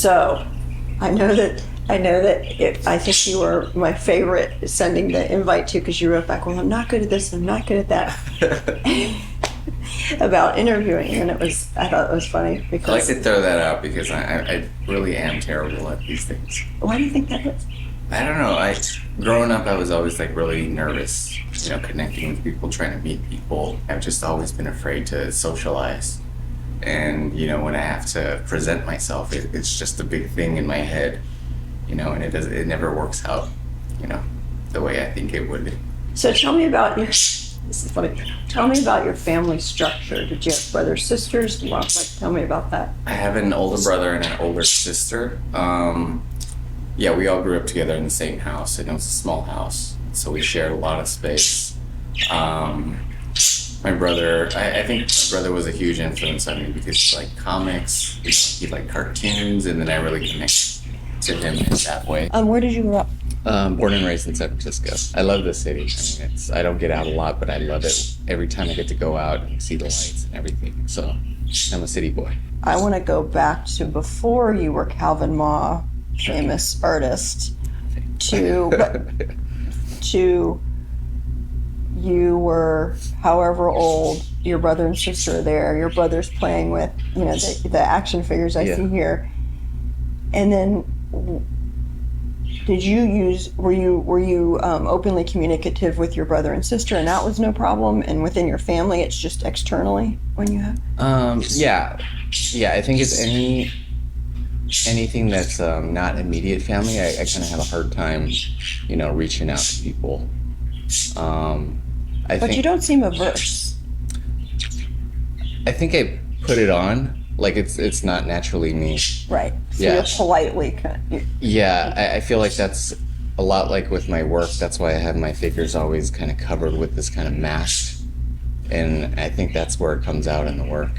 So, I think you were my favorite sending the invite to, because you wrote back, well, I'm not good at this, I'm not good at that, about interviewing, and I thought it was funny because I like to throw that out because I really am terrible at these things. Why do you think that is? I don't know. Growing up, I was always like really nervous, connecting with people, trying to meet people. I've just always been afraid to socialize. And, when I have to present myself, it's just a big thing in my head, and it never works out, the way I think it would. So tell me about this is funny. Tell me about your family structure. Did you have brothers, sisters? Tell me about that. I have an older brother and an older sister. Yeah, we all grew up together in the same house, and it was a small house, so we shared a lot of space. My brother, I think my brother was a huge influence on me because he liked comics, he liked cartoons, and then I really connected to him in that way. Where did you grow up? Born and raised in San Francisco. I love the city. I don't get out a lot, but I love it every time I get to go out and see the lights and everything. So I'm a city boy. I want to go back to before you were Calvin Ma, famous artist, to you were however old, your brother and sister are there, your brother's playing with, the action figures I see here. And then were you openly communicative with your brother and sister, and that was no problem, and within your family it's just externally when you have? Yeah, I think it's anything that's not immediate family, I kind of have a hard time, reaching out to people. But you don't seem averse. I think I put it on. Like it's not naturally me. Right. So you're politely I feel like that's a lot like with my work. That's why I have my figures always kind of covered with this kind of mask. And I think that's where it comes out in the work.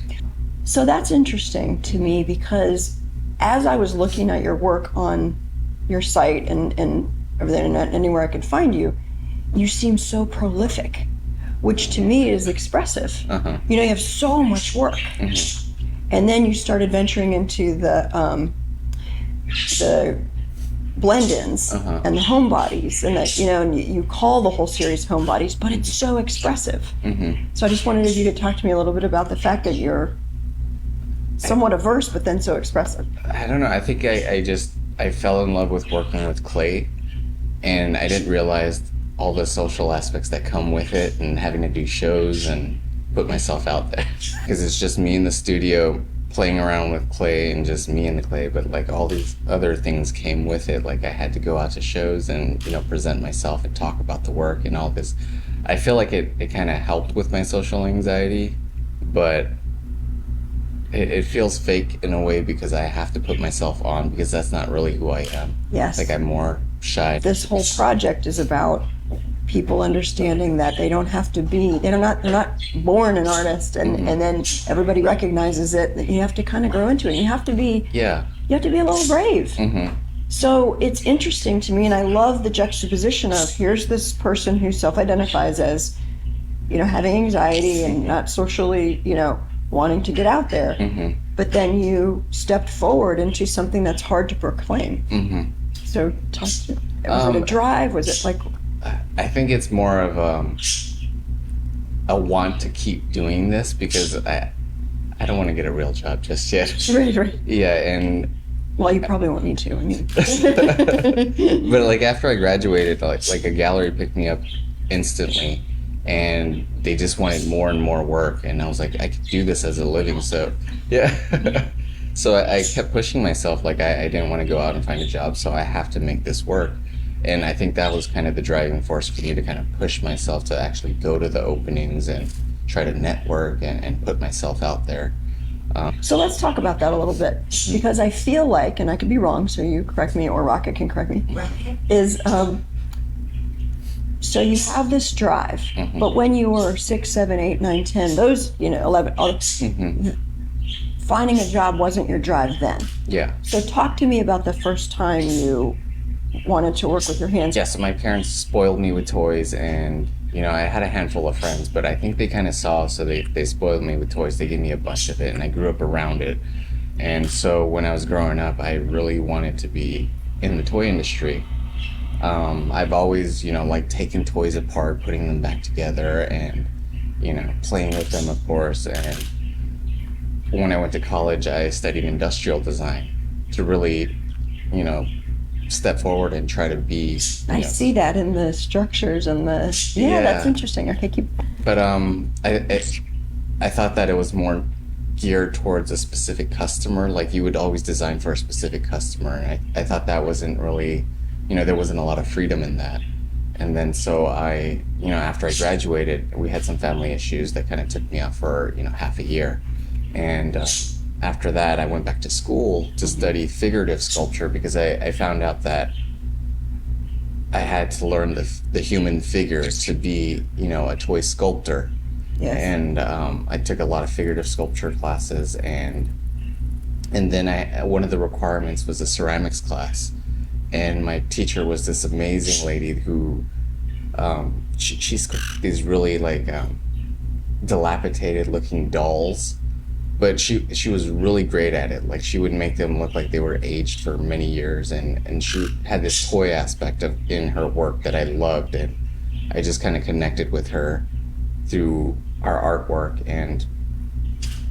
So that's interesting to me, because as I was looking at your work on your site and over the internet, anywhere I could find you, you seem so prolific, which to me is expressive. Uh-huh. You have so much work. Mm-hmm. And then you started venturing into the blend-ins uh-huh. and the homebodies, and that and you call the whole series Homebodies, but it's so expressive. Mm-hmm. So I just wanted you to talk to me a little bit about the fact that you're somewhat averse, but then so expressive. I don't know. I think I fell in love with working with clay, and I didn't realize all the social aspects that come with it, and having to do shows and put myself out there, because it's just me in the studio playing around with clay and just me and the clay, but like all these other things came with it. Like I had to go out to shows and present myself and talk about the work and all this. I feel like it kind of helped with my social anxiety, but it feels fake in a way because I have to put myself on, because that's not really who I am. Yes. Like I'm more shy. This whole project is about people understanding that they don't have to be, they're not born an artist, and Mm-hmm. and then everybody recognizes it. That you have to kind of grow into it. You have to be a little brave. Mm-hmm. So it's interesting to me, and I love the juxtaposition of here's this person who self-identifies as having anxiety and not socially wanting to get out there, Mm-hmm. but then you stepped forward into something that's hard to proclaim. Mm-hmm. So was it a drive? Was it like? I think it's more of a want to keep doing this, because I don't want to get a real job just yet. Right. Yeah, and Well, you probably won't need to. I mean, but like after I graduated, like a gallery picked me up instantly, and they just wanted more and more work, and I was like, I could do this as a living, so yeah. So I kept pushing myself. Like I didn't want to go out and find a job, so I have to make this work. And I think that was kind of the driving force for me to kind of push myself to actually go to the openings and try to network and put myself out there. so let's talk about that a little bit, because I feel like, and I could be wrong, so you correct me, or Rocket can correct me, is so you have this drive, Mm-hmm. but when you were 6, 7, 8, 9, 10, those 11, Mm-hmm. finding a job wasn't your drive then. Yeah. So talk to me about the first time you wanted to work with your hands. Yeah, so my parents spoiled me with toys, and I had a handful of friends, but I think they kind of saw, so they spoiled me with toys. They gave me a bunch of it, and I grew up around it. And so when I was growing up, I really wanted to be in the toy industry. I've always, like taking toys apart, putting them back together, and playing with them, of course. And when I went to college, I studied industrial design to really, you know, step forward and try to be. I see that in the structures and yeah, that's interesting. Okay, keep. But I thought that it was more geared towards a specific customer. Like you would always design for a specific customer, and I thought that wasn't really, there wasn't a lot of freedom in that. And then so after I graduated, we had some family issues that kind of took me out for half a year, and after that I went back to school to study figurative sculpture because I found out that I had to learn the human figure to be a toy sculptor. Yes. And I took a lot of figurative sculpture classes, and then one of the requirements was a ceramics class, and my teacher was this amazing lady who she sculpted these really dilapidated looking dolls, but she was really great at it. Like she would make them look like they were aged for many years, and she had this toy aspect in her work that I loved, and I just kind of connected with her through our artwork, and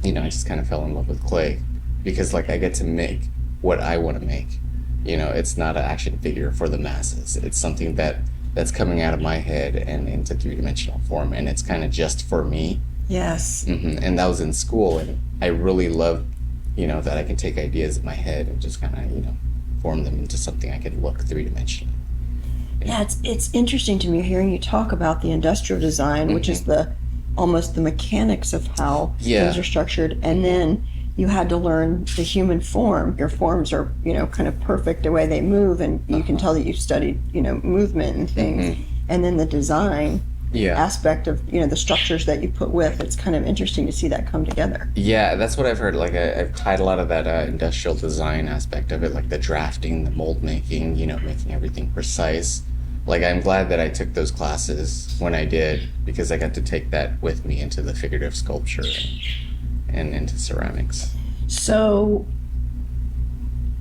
I just kind of fell in love with clay because I get to make what I want to make. It's not an action figure for the masses. It's something that's coming out of my head and into three-dimensional form, and it's kind of just for me. Yes. And that was in school, and I really loved that I can take ideas in my head and just kind of form them into something I could look three-dimensionally. Yeah, it's interesting to me hearing you talk about the industrial design, which is almost the mechanics of how things are structured, and then you had to learn the human form. Your forms are kind of perfect the way they move, and you can tell that you've studied movement and things, and then the design aspect of the structures that you put with. It's kind of interesting to see that come together. Yeah, that's what I've heard. I've tied a lot of that industrial design aspect of it, like the drafting, the mold making, making everything precise. I'm glad that I took those classes when I did, because I got to take that with me into the figurative sculpture and into ceramics. So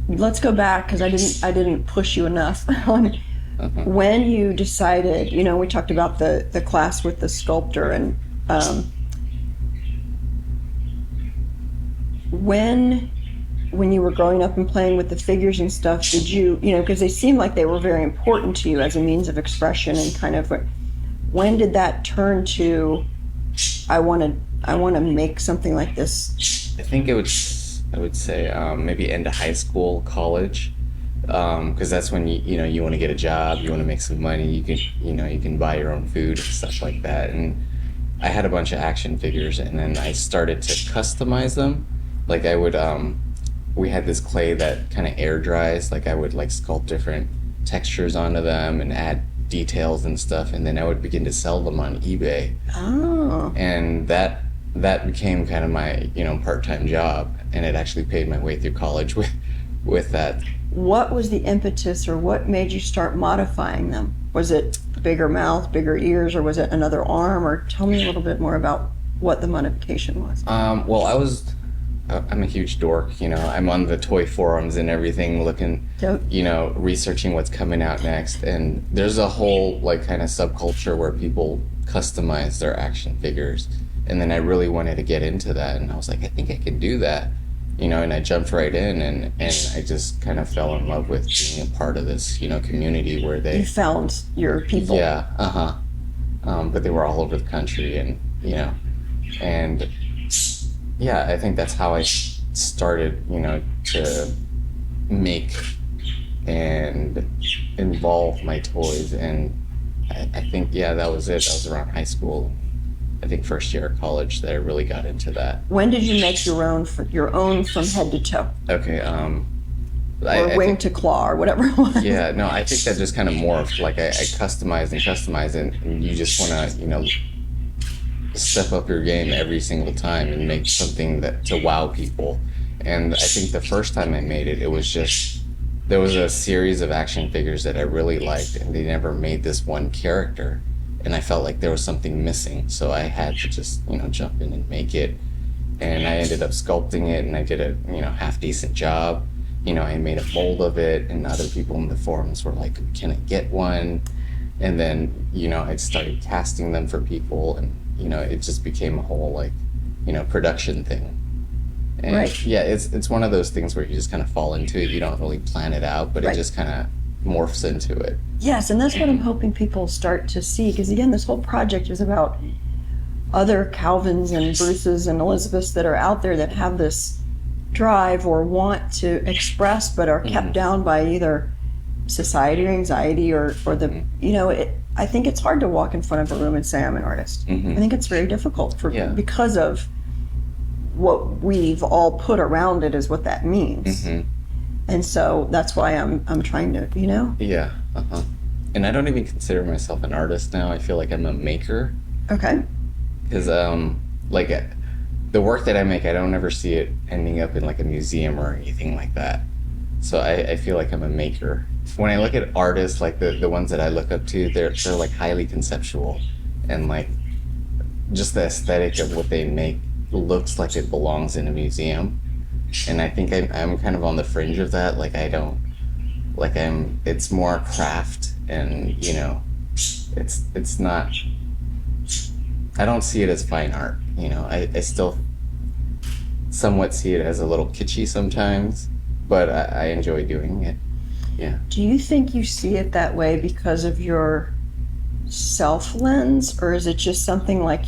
let's go back, because I didn't push you enough on when you decided. We talked about the class with the sculptor, and when you were growing up and playing with the figures and stuff, did you, because they seemed like they were very important to you as a means of expression, and kind of, when did that turn to, I want to make something like this? I think I would say maybe end of high school, college, because that's when you want to get a job, you want to make some money, you can buy your own food and stuff like that. And I had a bunch of action figures, and then I started to customize them. I would we had this clay that kind of air dries. I would sculpt different textures onto them and add details and stuff, and then I would begin to sell them on eBay. Oh. And that became kind of my part-time job, and it actually paid my way through college with that. What was the impetus, or what made you start modifying them? Was it bigger mouth, bigger ears, or was it another arm? Or tell me a little bit more about what the modification was. Well, I'm a huge dork, I'm on the toy forums and everything, looking, researching what's coming out next. And there's a whole kind of subculture where people customize their action figures. And then I really wanted to get into that, and I was like, I think I can do that, and I jumped right in, and I just kind of fell in love with being a part of this, community where you found your people. Yeah, but they were all over the country, and and yeah, I think that's how I started, to make and involve my toys. And I think, that was it. That was around high school, I think first year of college, that I really got into that. When did you make your own from head to toe? Okay, or wing to claw, or whatever it was. Yeah, no, I think that just kind of morphed. I customize, and you just want to, step up your game every single time and make something to wow people. And I think the first time I made it was just, there was a series of action figures that I really liked, and they never made this one character, and I felt like there was something missing, so I had to just jump in and make it. and I ended up sculpting it, and I did a half decent job. I made a mold of it, and other people in the forums were like, "Can I get one?" And then I started casting them for people, and it just became a whole like production thing. And Right. yeah, it's one of those things where you just kind of fall into it. You don't really plan it out, but Right. it just kind of morphs into it. Yes, and that's what I'm hoping people start to see. Because again, this whole project is about other Calvins and Bruces and Elizabeths that are out there that have this drive or want to express, but are kept down by either society or anxiety or the I think it's hard to walk in front of a room and say I'm an artist. I think it's very difficult because of what we've all put around it is what that means. And so that's why I'm trying to, Yeah. And I don't even consider myself an artist now. I feel like I'm a maker, Okay. because like the work that I make, I don't ever see it ending up in like a museum or anything like that. So I feel like I'm a maker. When I look at artists, like the ones that I look up to, they're like highly conceptual, and like just the aesthetic of what they make looks like it belongs in a museum. And I think I'm kind of on the fringe of that. Like I don't, like it's more craft, and it's not, I don't see it as fine art. I still somewhat see it as a little kitschy sometimes, but I enjoy doing it. Yeah. Do you think you see it that way because of your self lens, or is it just something like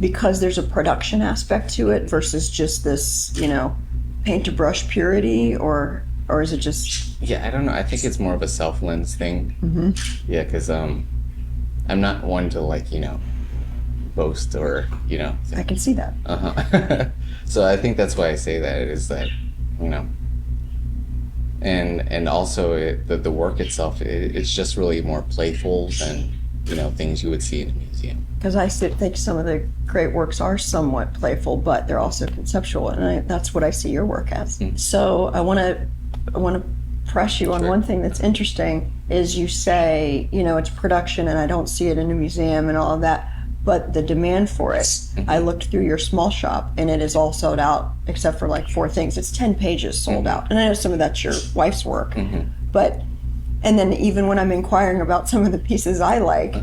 because there's a production aspect to it versus just this, paint to brush purity, or is it just? Yeah, I don't know. I think it's more of a self lens thing. Yeah, because I'm not one to like boast or I can see that. So I think that's why I say that, is that and also the work itself, it's just really more playful than things you would see in a museum. Because I think some of the great works are somewhat playful, but they're also conceptual, and that's what I see your work as. So I want to press you on Sure. one thing that's interesting. Is you say it's production, and I don't see it in a museum and all of that, but the demand for it. I looked through your small shop, and it is all sold out except for like 4 things. It's 10 pages sold out, and I know some of that's your wife's work, but. And then even when I'm inquiring about some of the pieces I like,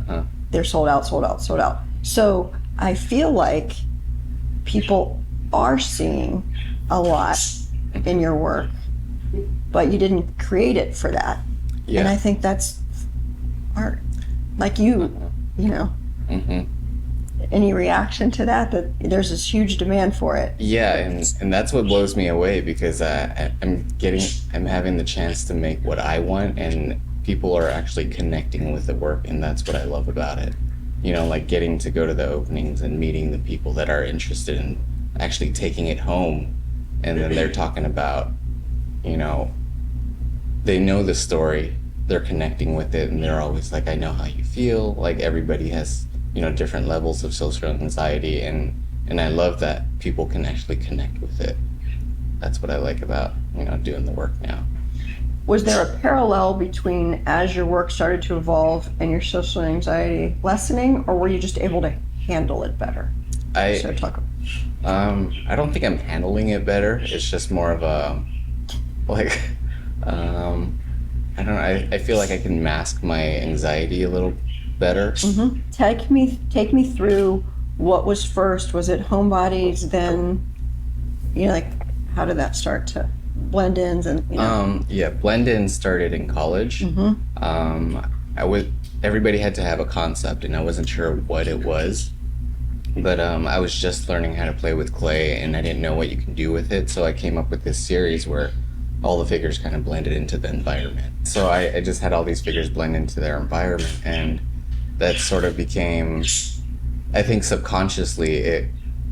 they're sold out, sold out, sold out. So I feel like people are seeing a lot in your work, but you didn't create it for that. Yeah. And I think that's art. Like any reaction to that there's this huge demand for it? Yeah, and that's what blows me away, because I'm having the chance to make what I want, and people are actually connecting with the work, and that's what I love about it. Like getting to go to the openings and meeting the people that are interested in actually taking it home, and then they're talking about, they know the story, they're connecting with it, and they're always like, I know how you feel. Like everybody has different levels of social anxiety, and I love that people can actually connect with it. That's what I like about doing the work now. Was there a parallel between as your work started to evolve and your social anxiety lessening, or were you just able to handle it better? I don't think I'm handling it better. It's just more of a like I don't know. I feel like I can mask my anxiety a little better. Take me through what was first. Was it Homebodies? Then, like, how did that start to blend ins and? Yeah, blend in started in college. Everybody had to have a concept, and I wasn't sure what it was. But I was just learning how to play with clay, and I didn't know what you can do with it. So I came up with this series where all the figures kind of blended into the environment. So I just had all these figures blend into their environment, and that sort of became, I think subconsciously,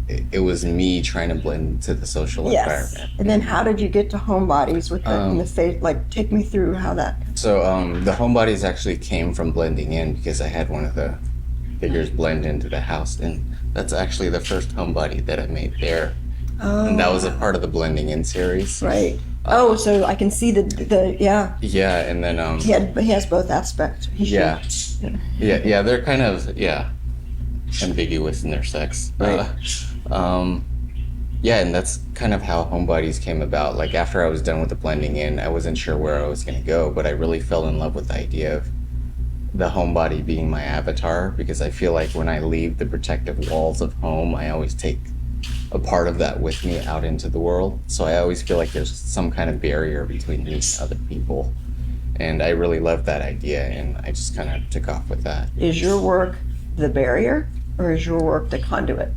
it was me trying to blend into the social environment. And then how did you get to Homebodies with the face? Like, take me through how that. So the Homebodies actually came from blending in, because I had one of the figures blend into the house, and that's actually the first Homebody that I made there. And that was a part of the blending in series. Right. So I can see the yeah. Yeah, and then He has both aspects. Yeah, they're kind of ambiguous in their sex. Right. Yeah, and that's kind of how Homebodies came about. Like after I was done with the blending in, I wasn't sure where I was going to go, but I really fell in love with the idea of the homebody being my avatar because I feel like when I leave the protective walls of home, I always take a part of that with me out into the world. So I always feel like there's some kind of barrier between me and other people. And I really love that idea, and I just kind of took off with that. Is your work the barrier, or is your work the conduit?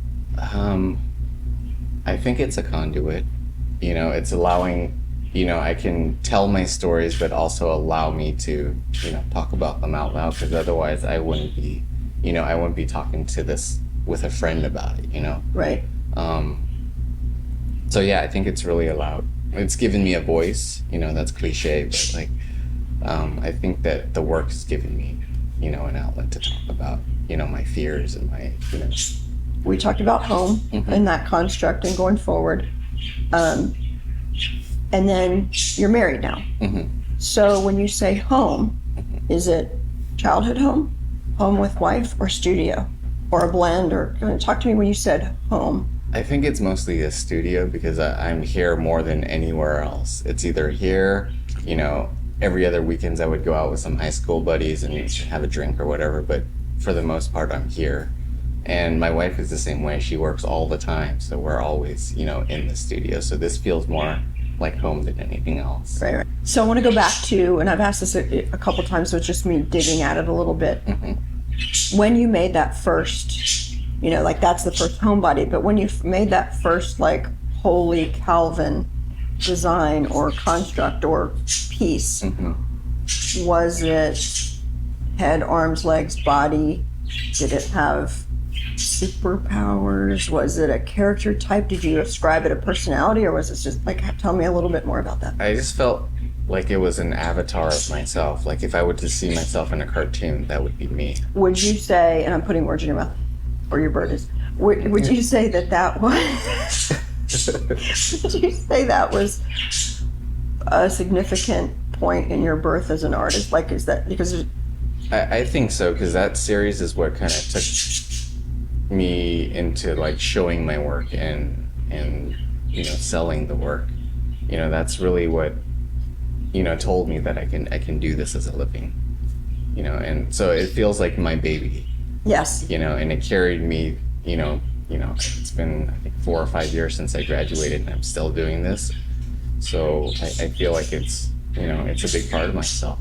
Um, I think it's a conduit. You know, it's allowing, you know, I can tell my stories, but also allow me to, you know, talk about them out loud because otherwise I wouldn't be, you know, I wouldn't be talking to this with a friend about it, you know? Right. Um, so yeah, I think it's really allowed. It's given me a voice, you know, that's cliche, but like, I think that the work has given me, you know, an outlet to talk about, you know, my fears and my, you know. We talked about home Mhm. and that construct and going forward. And then you're married now. Mhm. So when you say home, is it childhood home, home with wife, or studio, or a blend? Or talk to me when you said home. I think it's mostly a studio because I'm here more than anywhere else. It's either here, you know, every other weekends I would go out with some high school buddies and have a drink or whatever, but for the most part I'm here. And my wife is the same way. She works all the time, so we're always, you know, in the studio. So this feels more like home than anything else. Right, right. So I want to go back to, and I've asked this a couple times, so it's just me digging at it a little bit. Mhm. When you made that first, you know, like that's the first homebody, but when you made that first, like, holy Calvin design or construct or piece, Mhm. was it head, arms, legs, body? Did it have superpowers? Was it a character type? Did you ascribe it a personality, or was it just like, tell me a little bit more about that? I just felt like it was an avatar of myself. Like if I were to see myself in a cartoon, that would be me. Would you say, and I'm putting words in your mouth, or your bird is, would you say that was, would you say that was a significant point in your birth as an artist? Like, is that because I think so, because that series is what kind of took me into like showing my work and you know selling the work. You know, that's really what, you know, told me that I can do this as a living. You know, and so it feels like my baby. yes, You know, and it carried me. You know, it's been I think 4 or 5 years since I graduated, and I'm still doing this. So I feel like it's, you know, it's a big part of myself.